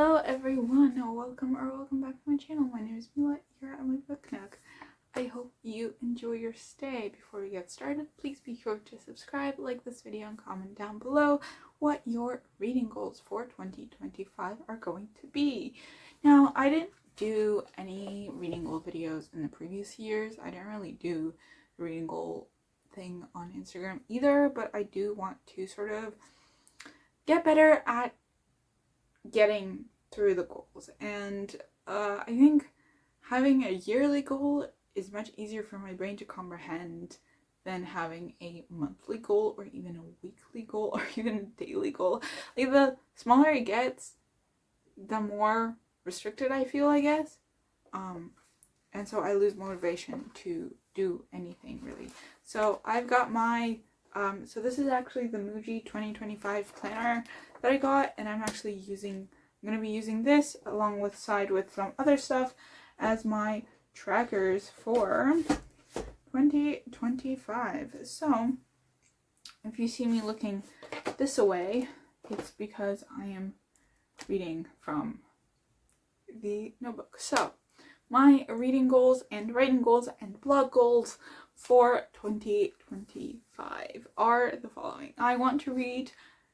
Hello everyone, welcome back to my channel. My name is Mila, here at my book nook. I hope you enjoy your stay. Before we get started, please be sure to subscribe, like this video, and comment down below what your reading goals for 2025 are going to be. Now, I didn't do any reading goal videos in the previous years. I didn't really do the reading goal thing on Instagram either, but I do want to sort of get better at getting through the goals, and I think having a yearly goal is much easier for my brain to comprehend than having a monthly goal or even a weekly goal or even a daily goal. Like, the smaller it gets, the more restricted I feel, I guess, and so I lose motivation to do anything really. So I've got my so this is actually the Muji 2025 planner that I got, and I'm going to be using this along with some other stuff as my trackers for 2025. So if you see me looking this away, it's because I am reading from the notebook. So my reading goals and writing goals and blog goals for 2025 are the following. I want to read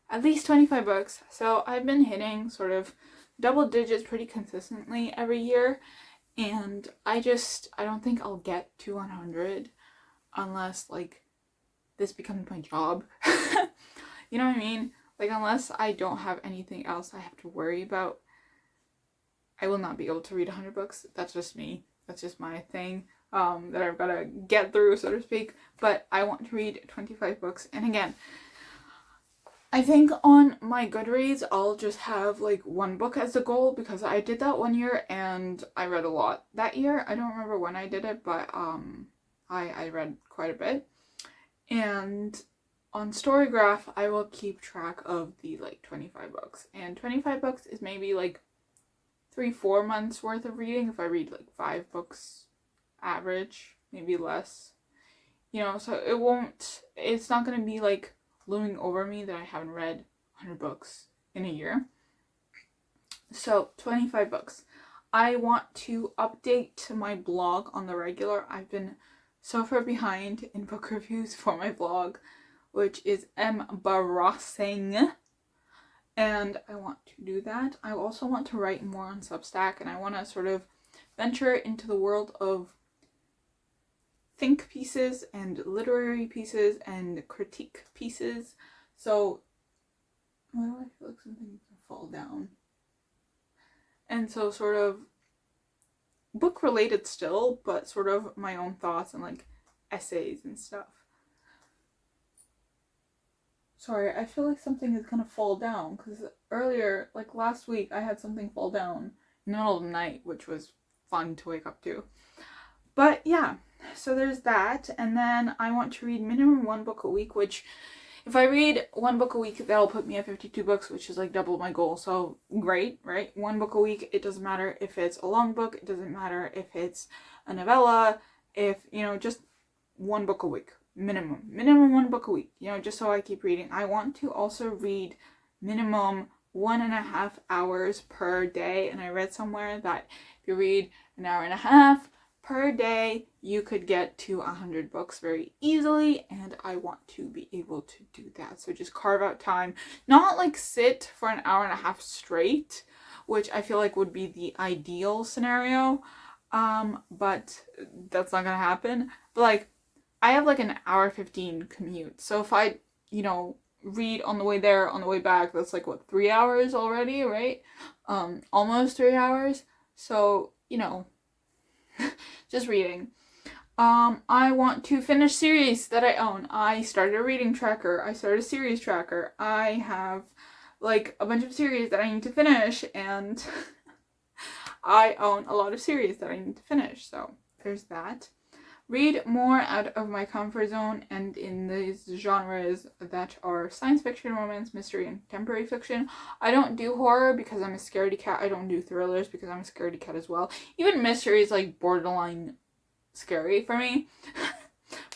at least 25 books. So I've been hitting sort of double digits pretty consistently every year, and I don't think I'll get to 100 unless like this becomes my job. You know what I mean? Like, unless I don't have anything else I have to worry about, I will not be able to read 100 books. That's just me. That's just my thing that I've got to get through, so to speak. But I want to read 25 books. And again, I think on my Goodreads, I'll just have like one book as the goal, because I did that one year and I read a lot that year. I don't remember when I did it, but I read quite a bit. And on Storygraph, I will keep track of the like 25 books. And 25 books is maybe like 3-4 months worth of reading if I read like 5 books average, maybe less, you know. So it's not going to be like looming over me that I haven't read 100 books in a year. So 25 books. I want to update my blog on the regular. I've been so far behind in book reviews for my blog, which is embarrassing. And I want to do that. I also want to write more on Substack, and I want to sort of venture into the world of think pieces and literary pieces and critique pieces. So why do I feel like something can fall down? And so sort of book related still, but sort of my own thoughts and like essays and stuff. Sorry, I feel like something is gonna fall down, because earlier, like last week, I had something fall down in the middle of the night, which was fun to wake up to. But yeah, so there's that. And then I want to read minimum 1 book a week, which if I read 1 book a week, that'll put me at 52 books, which is like double my goal. So great, right? 1 book a week. It doesn't matter if it's a long book. It doesn't matter if it's a novella. If, you know, just 1 book a week. Minimum 1 book a week, you know, just so I keep reading. I want to also read minimum 1.5 hours per day, and I read somewhere that if you read an hour and a half per day, you could get to 100 books very easily, and I want to be able to do that. So just carve out time, not like sit for an hour and a half straight, which I feel like would be the ideal scenario, but that's not gonna happen. But like, I have like an hour 15 commute. So if I, you know, read on the way there, on the way back, that's like what, 3 hours already, right? Almost 3 hours. So, you know, just reading. I want to finish series that I own. I started a reading tracker. I started a series tracker. I have like a bunch of series that I need to finish, and I own a lot of series that I need to finish. So there's that. Read more out of my comfort zone and in these genres that are science fiction, romance, mystery, and contemporary fiction. I don't do horror because I'm a scaredy cat. I don't do thrillers because I'm a scaredy cat as well. Even mystery is like borderline scary for me.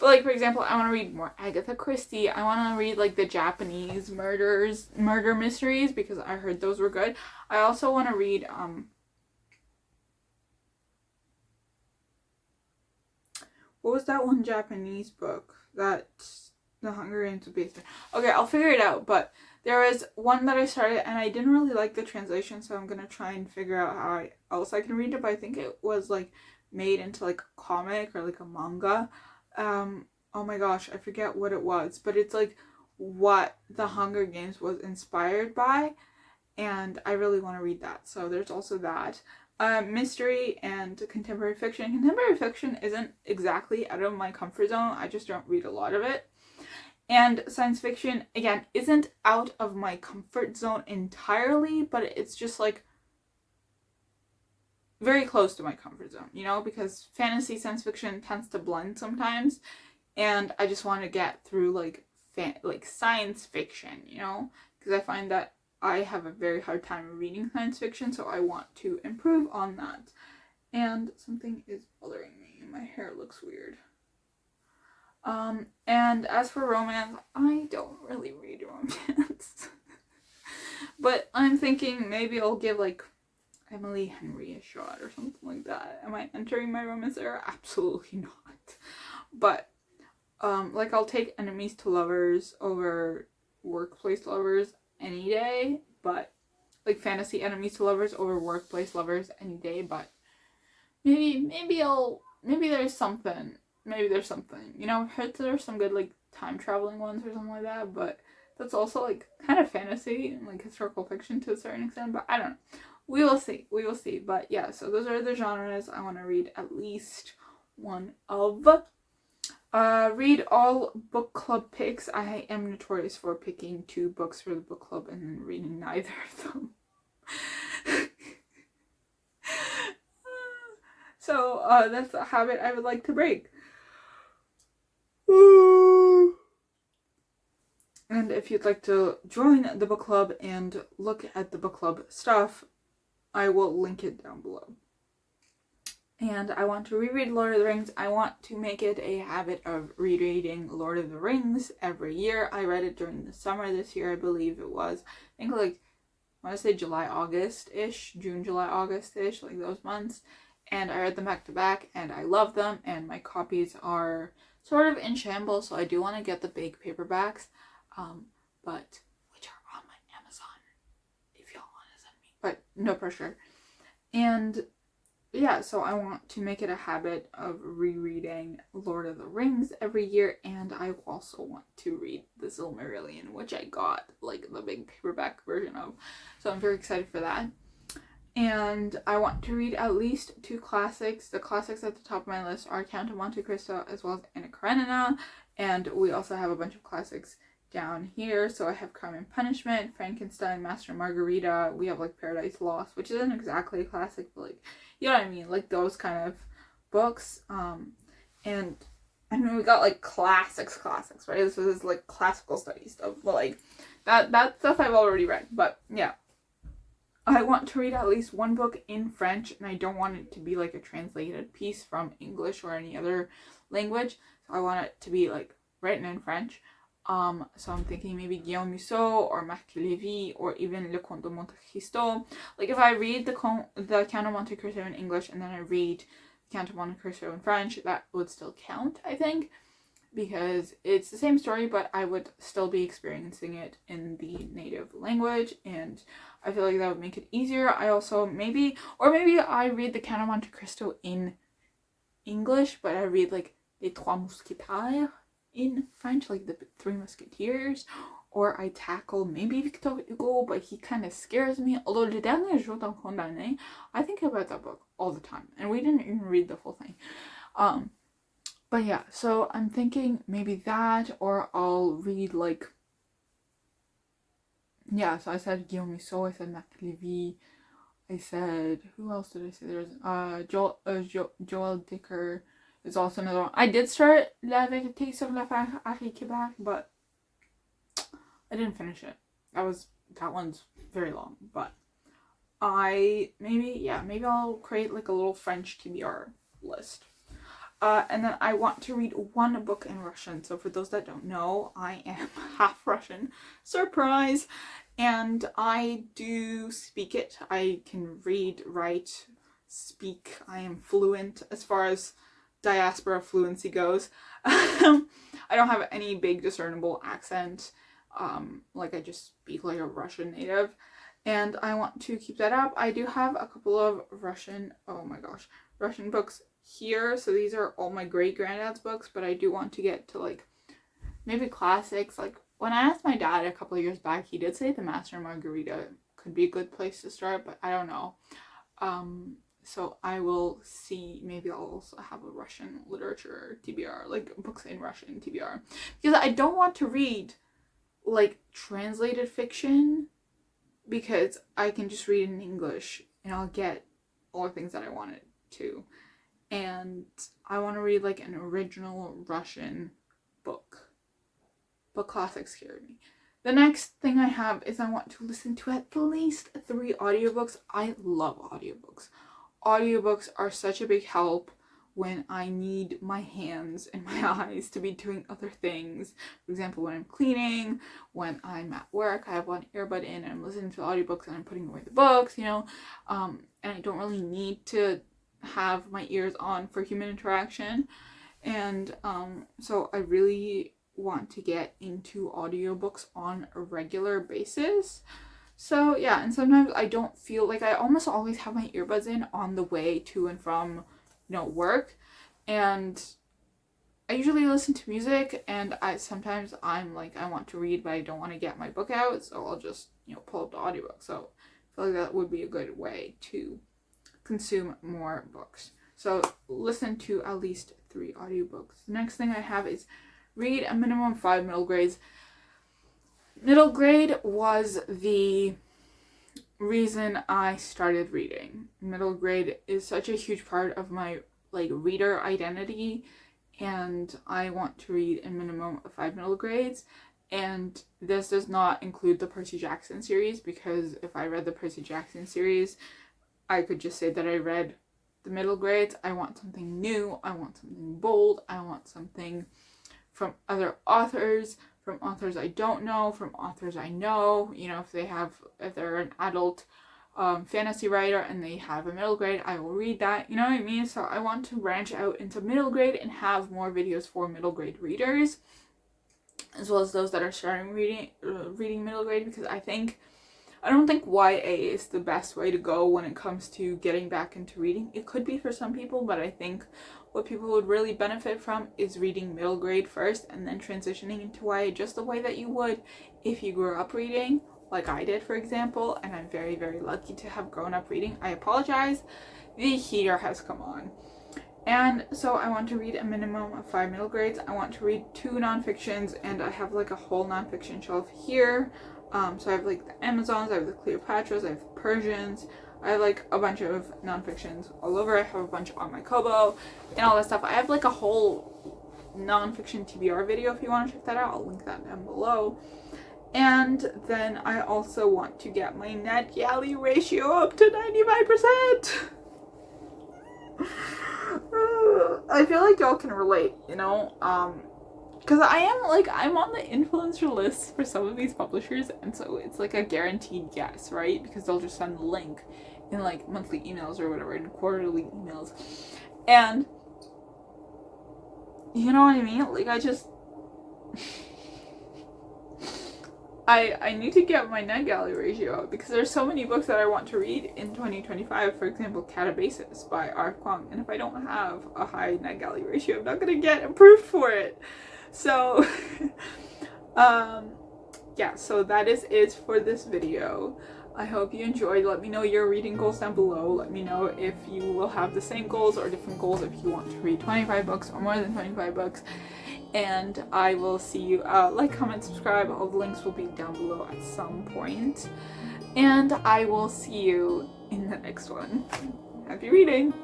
But like, for example, I want to read more Agatha Christie. I want to read like the Japanese murder mysteries because I heard those were good. I also want to read what was that one Japanese book that the Hunger Games was based on? Okay, I'll figure it out, but there was one that I started and I didn't really like the translation, so I'm gonna try and figure out how else I can read it, but I think it was like made into like a comic or like a manga. Oh my gosh, I forget what it was, but it's like what the Hunger Games was inspired by, and I really want to read that. So there's also that. Mystery and contemporary fiction. Contemporary fiction isn't exactly out of my comfort zone. I just don't read a lot of it. And science fiction, again, isn't out of my comfort zone entirely, but it's just like very close to my comfort zone, you know, because fantasy, science fiction tends to blend sometimes, and I just want to get through like science fiction, you know, because I find that I have a very hard time reading science fiction, so I want to improve on that. And something is bothering me. My hair looks weird. And as for romance, I don't really read romance. But I'm thinking maybe I'll give like Emily Henry a shot or something like that. Am I entering my romance era? Absolutely not. But like I'll take enemies to lovers over workplace lovers any day, but like fantasy enemies to lovers over workplace lovers any day, but maybe there's something, you know. I've heard there's some good like time traveling ones or something like that, but that's also like kind of fantasy and like historical fiction to a certain extent, but I don't know. We will see. But yeah, so those are the genres I want to read at least one of. Read all book club picks. I am notorious for picking 2 books for the book club and then reading neither of them. So that's a habit I would like to break. And if you'd like to join the book club and look at the book club stuff, I will link it down below. And I want to reread Lord of the Rings. I want to make it a habit of rereading Lord of the Rings every year. I read it during the summer this year, I believe it was. I think like, I want to say July, August-ish. June, July, August-ish, like those months. And I read them back to back, and I love them. And my copies are sort of in shambles, so I do want to get the big paperbacks. But, which are on my Amazon, if y'all want to send me. But, no pressure. And yeah, so I want to make it a habit of rereading Lord of the Rings every year, and I also want to read The Silmarillion, which I got like the big paperback version of, so I'm very excited for that. And I want to read at least 2 classics. The classics at the top of my list are Count of Monte Cristo as well as Anna Karenina, and we also have a bunch of classics down here. So I have Crime and Punishment, Frankenstein, Master and Margarita. We have like Paradise Lost, which isn't exactly a classic, but like, you know what I mean, like those kind of books. And I mean, we got like classics, right? This is like classical study stuff, but like that stuff I've already read. But yeah, I want to read at least 1 book in French, and I don't want it to be like a translated piece from English or any other language. So I want it to be like written in French. So I'm thinking maybe Guillaume Musso or Marc Lévy or even Le Comte de Monte Cristo. Like if I read the Count of Monte Cristo in English and then I read Count of Monte Cristo in French, that would still count, I think, because it's the same story, but I would still be experiencing it in the native language, and I feel like that would make it easier. I also maybe I read the Count of Monte Cristo in English, but I read like Les Trois Mousquetaires in French, like the 3 Musketeers, or I tackle maybe Victor Hugo, but he kind of scares me. Although Le Dernier Jour d'un Condamné, I think about that book all the time, and we didn't even read the full thing. But yeah, so I'm thinking maybe that, or I'll read like, yeah, so I said Guillaume Musso, I said Marc Lévy, I said, who else did I say? There's Joel Dicker is also another one. I did start La Vérité sur l'affaire Harry Québec, but I didn't finish it. That one's very long, but maybe I'll create like a little French TBR list. And then I want to read one book in Russian. So for those that don't know, I am half Russian. Surprise! And I do speak it. I can read, write, speak. I am fluent as far as diaspora fluency goes. I don't have any big discernible accent. Like I just speak like a Russian native. And I want to keep that up. I do have a couple of Russian books here. So these are all my great-granddad's books, but I do want to get to like maybe classics. Like when I asked my dad a couple of years back, he did say The Master and Margarita could be a good place to start, but I don't know. So I will see. Maybe I'll also have a Russian literature TBR, like books in Russian TBR, because I don't want to read like translated fiction, because I can just read in English and I'll get all the things that I wanted to. And I want to read like an original Russian book. But classics scare me. The next thing I have is I want to listen to at least 3 audiobooks. I love audiobooks. Audiobooks are such a big help when I need my hands and my eyes to be doing other things. For example, when I'm cleaning, when I'm at work, I have one earbud in and I'm listening to audiobooks and I'm putting away the books, you know. And I don't really need to have my ears on for human interaction. And so I really want to get into audiobooks on a regular basis. So yeah, and sometimes I don't feel like I almost always have my earbuds in on the way to and from, you know, work. And I usually listen to music, and sometimes I'm like, I want to read but I don't want to get my book out, so I'll just, you know, pull up the audiobook. So I feel like that would be a good way to consume more books. So listen to at least 3 audiobooks. The next thing I have is read a minimum of 5 middle grades. Middle grade was the reason I started reading. Middle grade is such a huge part of my like reader identity, and I want to read a minimum of 5 middle grades. And this does not include the Percy Jackson series, because if I read the Percy Jackson series, I could just say that I read the middle grades. I want something new. I want something bold. I want something from other authors, from authors I don't know, from authors I know. You know, if they're an adult fantasy writer and they have a middle grade, I will read that. You know what I mean? So I want to branch out into middle grade and have more videos for middle grade readers, as well as those that are starting reading middle grade, because I don't think YA is the best way to go when it comes to getting back into reading. It could be for some people, but I think what people would really benefit from is reading middle grade first and then transitioning into YA, just the way that you would if you grew up reading, like I did, for example. And I'm very, very lucky to have grown up reading. I apologize. The heater has come on. And so I want to read a minimum of 5 middle grades. I want to read 2 nonfictions, and I have like a whole nonfiction shelf here. So I have like the Amazons, I have the Cleopatras, I have the Persians, I have like a bunch of nonfictions all over. I have a bunch on my Kobo and all that stuff. I have like a whole nonfiction TBR video if you want to check that out. I'll link that down below. And then I also want to get my NetGalley ratio up to 95%. I feel like y'all can relate, you know, because I'm on the influencer list for some of these publishers, and so it's like a guaranteed yes, right? Because they'll just send the link in like monthly emails or whatever, in quarterly emails. And you know what I mean? Like I need to get my NetGalley ratio up, because there's so many books that I want to read in 2025. For example, Catabasis by R. Kwong. And if I don't have a high NetGalley ratio, I'm not going to get approved for it. So, yeah, so that is it for this video. I hope you enjoyed. Let me know your reading goals down below. Let me know if you will have the same goals or different goals, if you want to read 25 books or more than 25 books. And I will see you, like, comment, subscribe. All the links will be down below at some point. And I will see you in the next one. Happy reading!